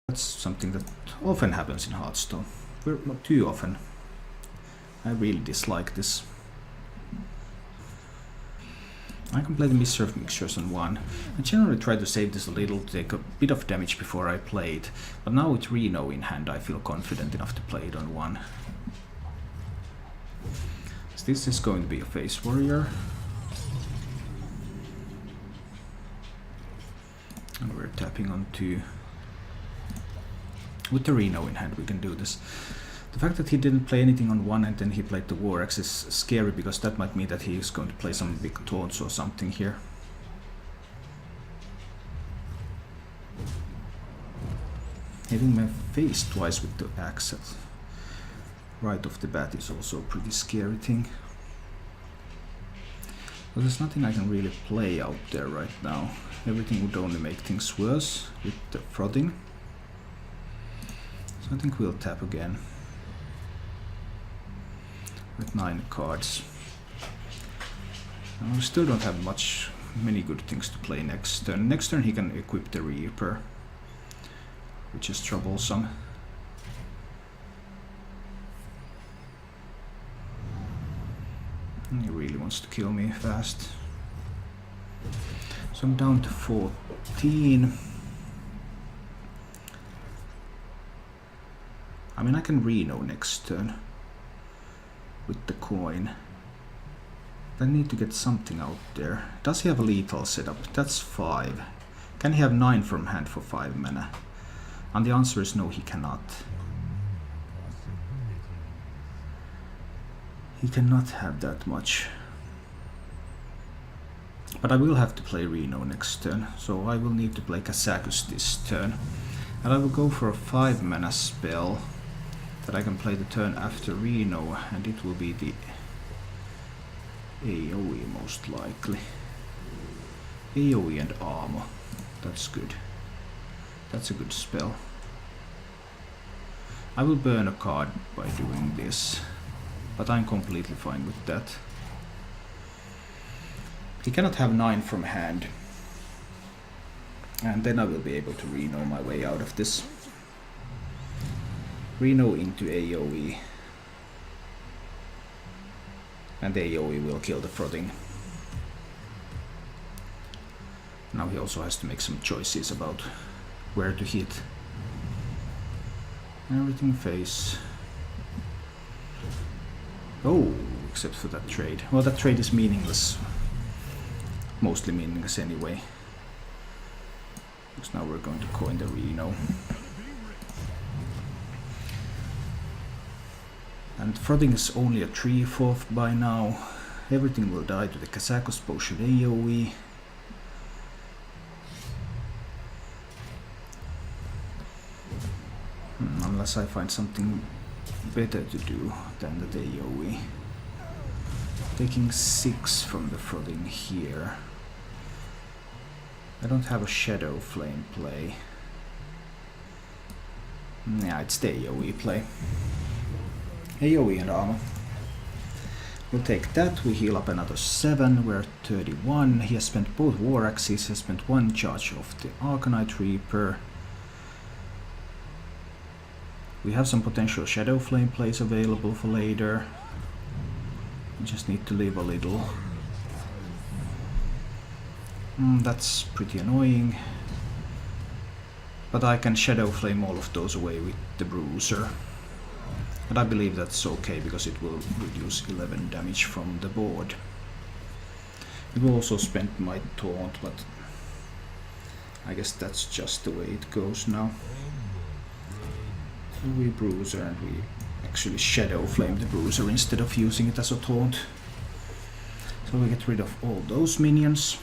That's something that often happens in Hearthstone. Not too often. I really dislike this. I can play the Misserve mixtures on 1. I generally try to save this a little to take a bit of damage before I play it, but now with Reno in hand I feel confident enough to play it on 1. So this is going to be a Face Warrior. And we're tapping on 2. With the Reno in hand we can do this. The fact that he didn't play anything on 1 and then he played the War Axe is scary, because that might mean that he is going to play some big taunts or something here. Hitting my face twice with the axe right off the bat is also a pretty scary thing. But there's nothing I can really play out there right now. Everything would only make things worse with the frothing. So I think we'll tap again. With 9 cards. And we still don't have many good things to play next turn. Next turn he can equip the Reaper, which is troublesome. And he really wants to kill me fast. So I'm down to 14. I mean, I can Reno next turn with the coin. I need to get something out there. Does he have a lethal setup? That's 5. Can he have 9 from hand for 5 mana? And the answer is no, he cannot. He cannot have that much. But I will have to play Reno next turn, so I will need to play Kazakus this turn. And I will go for a 5 mana spell that I can play the turn after Reno, and it will be the AoE most likely. AoE and armor. That's good. That's a good spell. I will burn a card by doing this, but I'm completely fine with that. He cannot have 9 from hand, and then I will be able to Reno my way out of this. Reno into AoE, and AoE will kill the frothing. Now he also has to make some choices about where to hit. Everything face. Oh, except for that trade. Well, that trade is meaningless. Mostly meaningless anyway. Because now we're going to coin the Reno. And frothing is only a 3/4 by now. Everything will die to the Kazakus potion AoE. Unless I find something better to do than the AoE. Taking 6 from the frothing here. I don't have a Shadow Flame play. Yeah, it's the AoE play. AoE and armor. We'll take that, we heal up another 7, we're at 31. He has spent both War Axes, he has spent 1 charge of the Arcanite Reaper. We have some potential Shadow Flame plays available for later. We just need to live a little. That's pretty annoying. But I can Shadow Flame all of those away with the Bruiser. And I believe that's okay, because it will reduce 11 damage from the board. It will also spend my taunt, but I guess that's just the way it goes now. So we Bruiser, and we actually Shadow Flame the Bruiser instead of using it as a taunt. So we get rid of all those minions.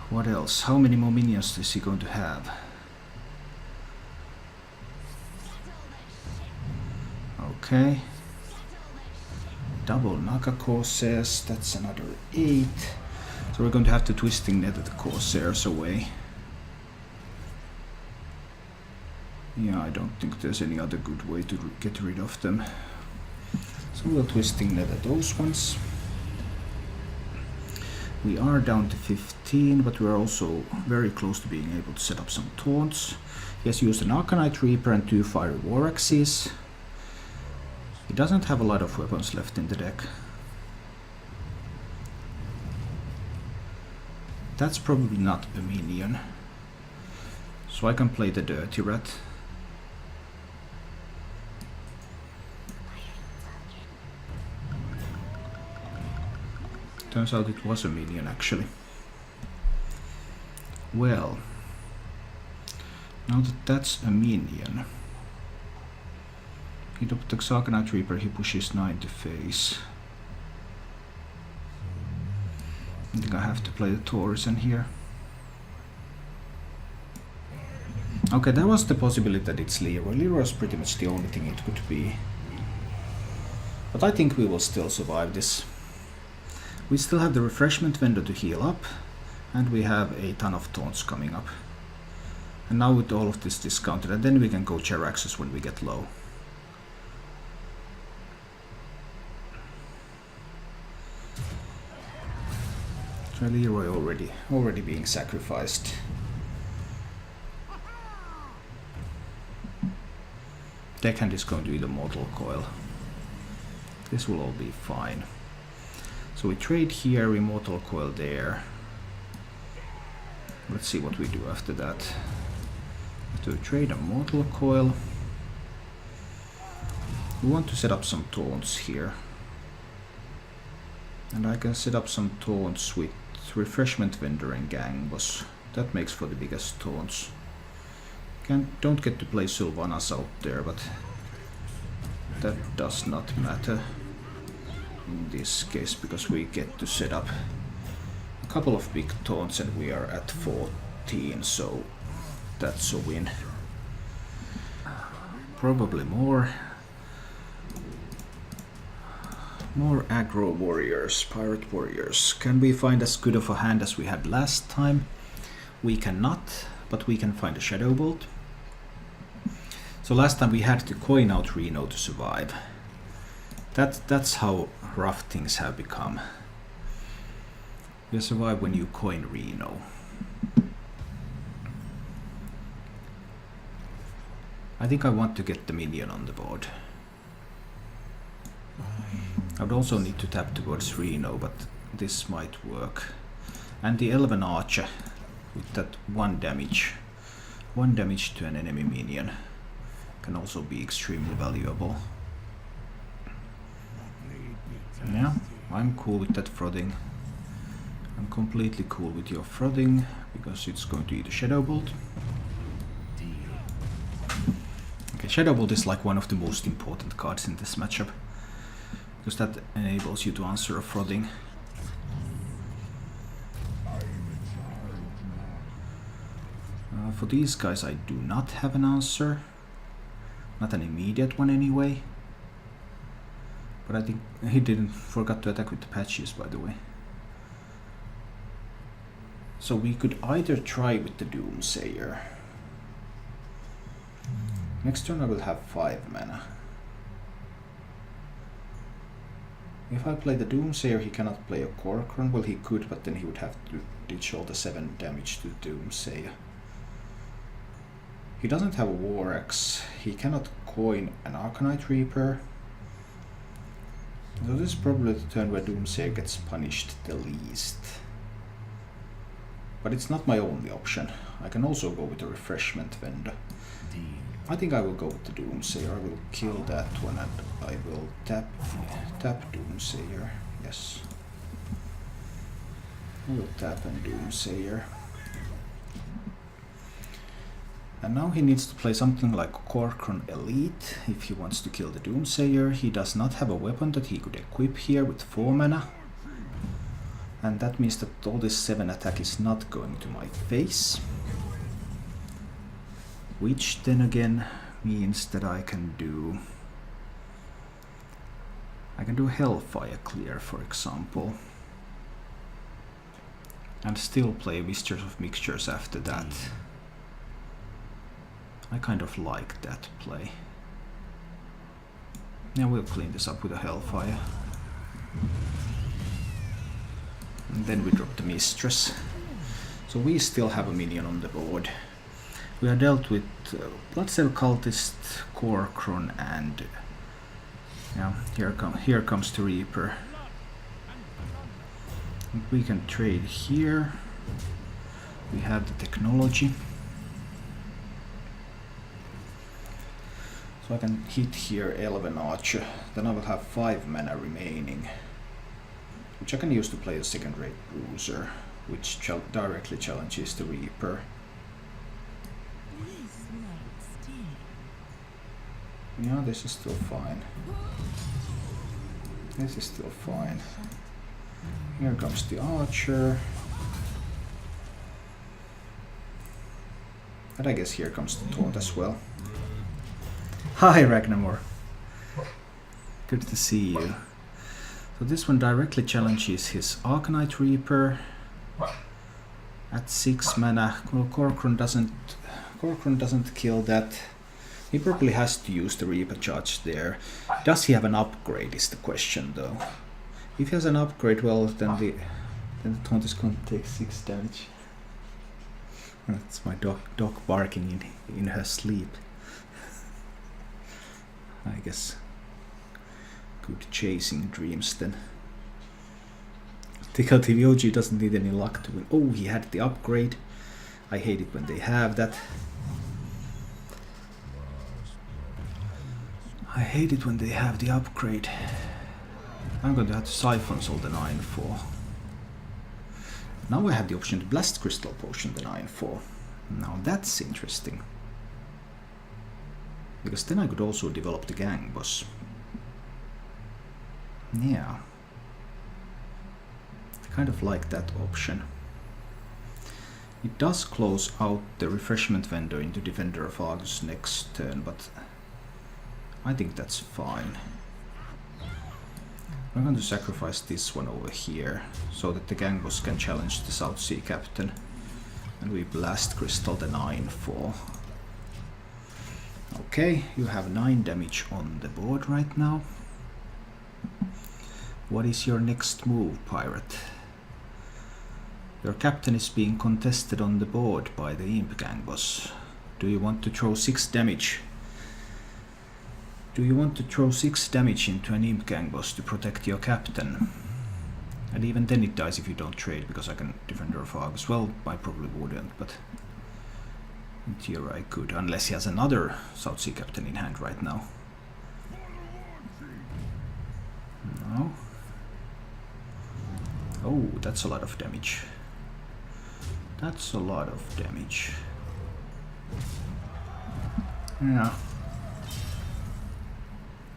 What else? How many more minions is he going to have? Okay. Double Naga Corsairs, that's another 8. So we're going to have to Twisting Nether the Corsairs away. Yeah, I don't think there's any other good way to get rid of them. So we'll Twisting Nether those ones. We are down to 15, but we're also very close to being able to set up some taunts. He has used an Arcanite Reaper and 2 Fiery War Axes. He doesn't have a lot of weapons left in the deck. That's probably not a minion. So I can play the Dirty Rat. Turns out it was a minion actually. Well, now that that's a minion, he attacks Arcanite Reaper, he pushes 9 to face. I think I have to play the Taurison here. Okay, there was the possibility that it's Leroy. Leroy was pretty much the only thing it could be. But I think we will still survive this. We still have the Refreshment Vendor to heal up, and we have a ton of taunts coming up. And now with all of this discounted, and then we can go Jeraxes when we get low. So Leroy already being sacrificed. Deckhand is going to eat a Mortal Coil. This will all be fine. So we trade here, Immortal Coil there. Let's see what we do after that. To trade a Mortal Coil. We want to set up some taunts here. And I can set up some taunts with Refreshment Vendor and Gang Boss. That makes for the biggest taunts. Don't get to play Sylvanas out there, but that does not matter in this case, because we get to set up a couple of big taunts and we are at 14, so that's a win. Probably more aggro warriors, pirate warriors. Can we find as good of a hand as we had last time? We cannot, but we can find a Shadow Bolt. So last time we had to coin out Reno to survive. That's how rough things have become. You survive when you coin Reno. I think I want to get the minion on the board. I would also need to tap towards Reno, but this might work. And the Elven Archer with that 1 damage. 1 damage to an enemy minion can also be extremely valuable. Yeah, I'm cool with that Frothing. I'm completely cool with your Frothing, because it's going to eat a Shadow Bolt. Okay, Shadow Bolt is like one of the most important cards in this matchup, because that enables you to answer a Frothing. For these guys I do not have an answer. Not an immediate one anyway. But I think he forgot to attack with the patches, by the way. So we could either try with the Doomsayer. Next turn I will have 5 mana. If I play the Doomsayer, he cannot play a Korkron. Well, he could, but then he would have to ditch all the 7 damage to the Doomsayer. He doesn't have a War Axe. He cannot coin an Arcanite Reaper. So this is probably the turn where Doomsayer gets punished the least. But it's not my only option. I can also go with the Refreshment Vendor. I think I will go with the Doomsayer. I will kill that one and I will tap Doomsayer. Yes. I will tap and Doomsayer. And now he needs to play something like Korkron Elite if he wants to kill the Doomsayer. He does not have a weapon that he could equip here with 4 mana. And that means that all this 7 attack is not going to my face. Which then again means that I can do Hellfire Clear, for example. And still play Misters of Mixtures after that. I kind of like that play. Now we'll clean this up with a Hellfire. And then we drop the Mistress. So we still have a minion on the board. We are dealt with Bloodcell Cultist, Korkron, and yeah, here comes the Reaper. And we can trade here. We have the technology. So I can hit here Elven Archer. Then I will have 5 mana remaining, which I can use to play a second-rate bruiser, which directly challenges the Reaper. Yeah, this is still fine. This is still fine. Here comes the Archer. And I guess here comes the Taunt as well. Hi Ragnamore! Good to see you. So this one directly challenges his Arcanite Reaper at 6 mana. Well, Korkron doesn't kill that. He probably has to use the Reaper charge there. Does he have an upgrade is the question though. If he has an upgrade, well then the taunt is going to take 6 damage. That's my dog barking in her sleep. I guess good chasing dreams then. Tickle TV OG doesn't need any luck to win. Oh, he had the upgrade. I hate it when they have that. I hate it when they have the upgrade. I'm going to have to Siphon Soul the 9/4. Now I have the option to Blast Crystal Potion the 9/4. Now that's interesting. Because then I could also develop the Gang Boss. Yeah. I kind of like that option. It does close out the Refreshment Vendor into Defender of Argus next turn, but I think that's fine. I'm going to sacrifice this one over here, so that the Gang Boss can challenge the South Sea Captain. And we Blast Crystal the 9/4. Okay, you have 9 damage on the board right now. What is your next move, Pirate? Your captain is being contested on the board by the Imp Gang Boss. Do you want to throw 6 damage? Do you want to throw 6 damage into an Imp Gang Boss to protect your captain? And even then it dies if you don't trade, because I can Defender of Argus. Well, I probably wouldn't, but in theory I could, unless he has another South Sea Captain in hand right now. No. Oh, that's a lot of damage. That's a lot of damage. Yeah.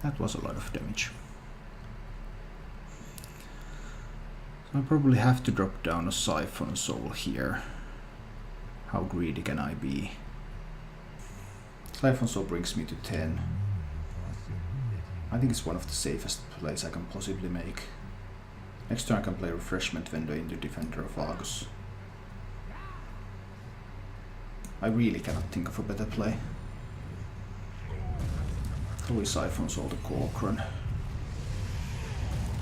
That was a lot of damage. So I probably have to drop down a Siphon Soul here. How greedy can I be? Siphon Soul brings me to 10. I think it's one of the safest plays I can possibly make. Next turn I can play Refreshment Vendor into Defender of Argus. I really cannot think of a better play. So we Siphon Soul the Korkron.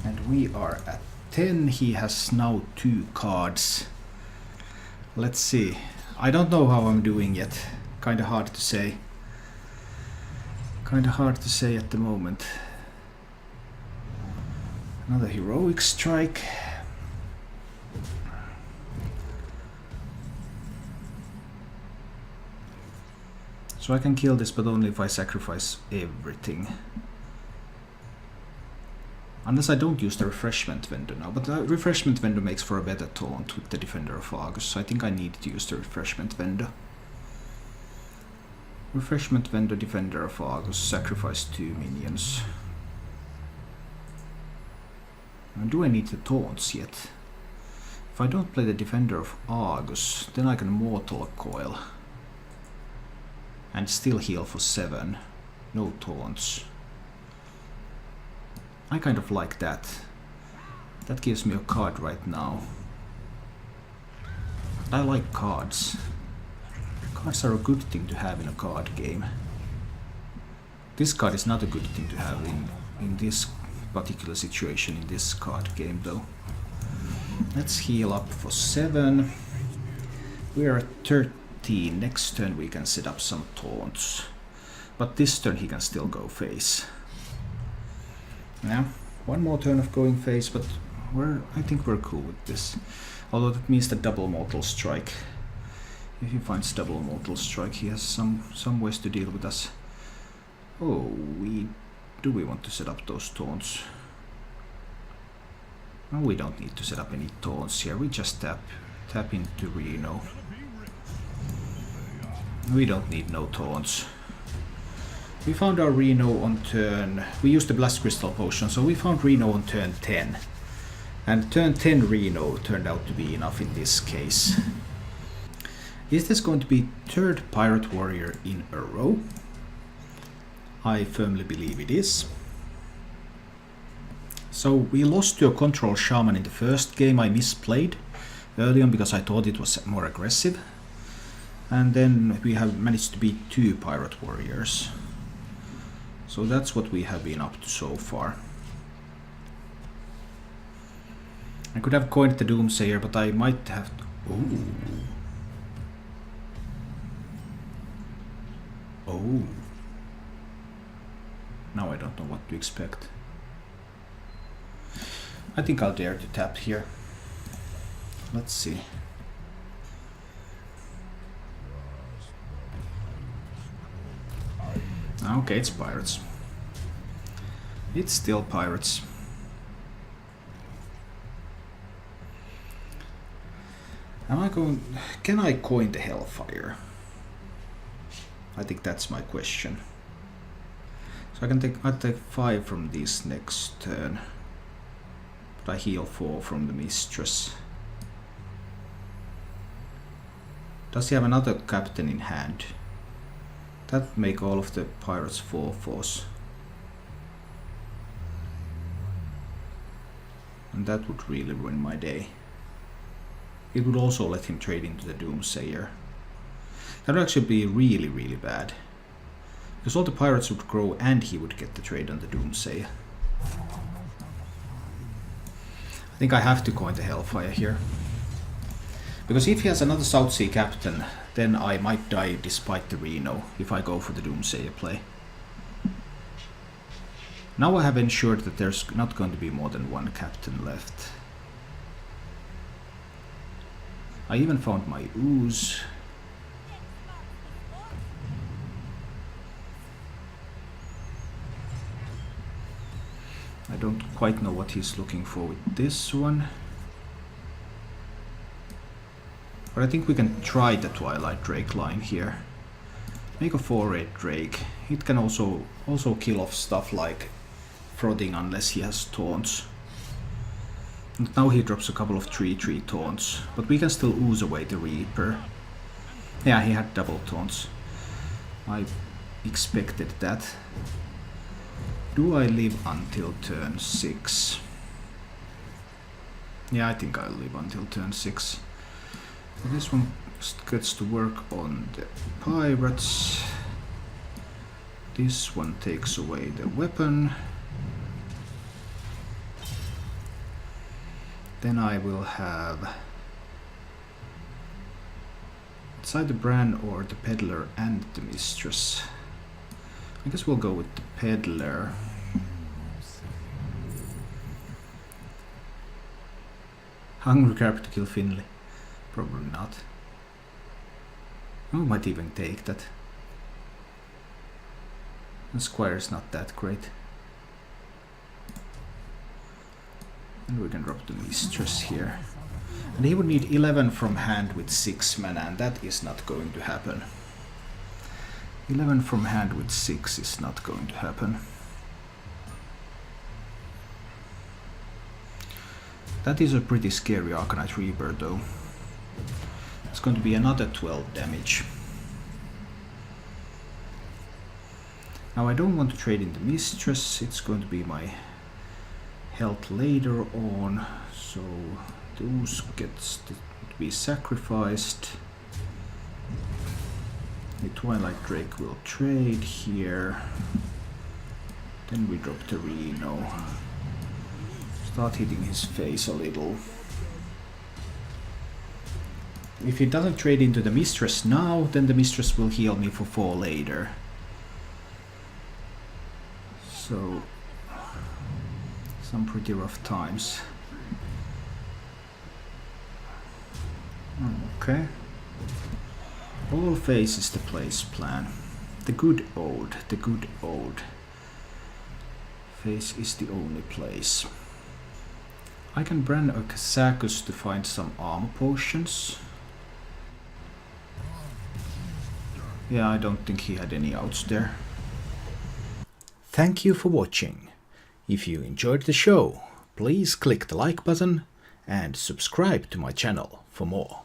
And we are at 10. He has now 2 cards. Let's see. I don't know how I'm doing yet. Kinda hard to say. Kinda hard to say at the moment. Another Heroic Strike. So I can kill this, but only if I sacrifice everything. Unless I don't use the Refreshment Vendor now, but the Refreshment Vendor makes for a better taunt with the Defender of Argus, so I think I need to use the Refreshment Vendor. Refreshment Vendor, Defender of Argus, sacrifice 2 minions. And do I need the taunts yet? If I don't play the Defender of Argus, then I can Mortal Coil. And still heal for 7. No taunts. I kind of like that. That gives me a card right now. I like cards. Cards are a good thing to have in a card game. This card is not a good thing to have in this particular situation in this card game though. Let's heal up for 7. We are at 13. Next turn we can set up some taunts. But this turn he can still go face. Yeah, one more turn of going face, but I think we're cool with this. Although that means the double mortal strike. If he finds double mortal strike, he has some ways to deal with us. Oh, do we want to set up those taunts? No, we don't need to set up any taunts here. We just tap into Reno. We don't need no taunts. We found our Reno on turn... We used the Blast Crystal Potion, so we found Reno on turn 10. And turn 10 Reno turned out to be enough in this case. Is this going to be third Pirate Warrior in a row? I firmly believe it is. So we lost to a Control Shaman in the first game. I misplayed early on because I thought it was more aggressive. And then we have managed to beat 2 Pirate Warriors. So that's what we have been up to so far. I could have coined the Doomsayer, but I might have to... Ooh. Oh. Now I don't know what to expect. I think I'll dare to tap here. Let's see. Okay, it's pirates. It's still pirates. Can I coin the Hellfire? I think that's my question. So I'll take 5 from this next turn. But I heal 4 from the Mistress. Does he have another captain in hand? That would make all of the pirates 4/4s. And that would really ruin my day. It would also let him trade into the Doomsayer. That would actually be really, really bad. Because all the pirates would grow and he would get the trade on the Doomsayer. I think I have to coin the Hellfire here. Because if he has another South Sea captain, then I might die despite the Reno if I go for the Doomsayer play. Now I have ensured that there's not going to be more than 1 captain left. I even found my ooze. I don't quite know what he's looking for with this one. But I think we can try the Twilight Drake line here. Make a 4/8 Drake. It can also kill off stuff like Frothing unless he has taunts. And now he drops a couple of 3/3 taunts, but we can still ooze away the Reaper. Yeah, he had double taunts. I expected that. Do I live until turn 6? Yeah, I think I'll live until turn 6. This one gets to work on the pirates. This one takes away the weapon. Then I will have it's either Bran or the Peddler and the Mistress. I guess we'll go with the Peddler. Hungry Crab to kill Finley. Probably not. I might even take that. The Squire's not that great. And we can drop the Mistress here. And he would need 11 from hand with 6 mana, and that is not going to happen. 11 from hand with 6 is not going to happen. That is a pretty scary Arcanite Reaper though. It's going to be another 12 damage. Now I don't want to trade in the Mistress, it's going to be my health later on, so those gets to be sacrificed. The Twilight Drake will trade here. Then we drop the Reno. Start hitting his face a little. If he doesn't trade into the Mistress now, then the Mistress will heal me for 4 later. So, some pretty rough times. Okay. All phase is the place plan. The good old. Phase is the only place. I can brand a Kazakus to find some armor potions. Yeah, I don't think he had any outs there. Thank you for watching. If you enjoyed the show, please click the like button and subscribe to my channel for more.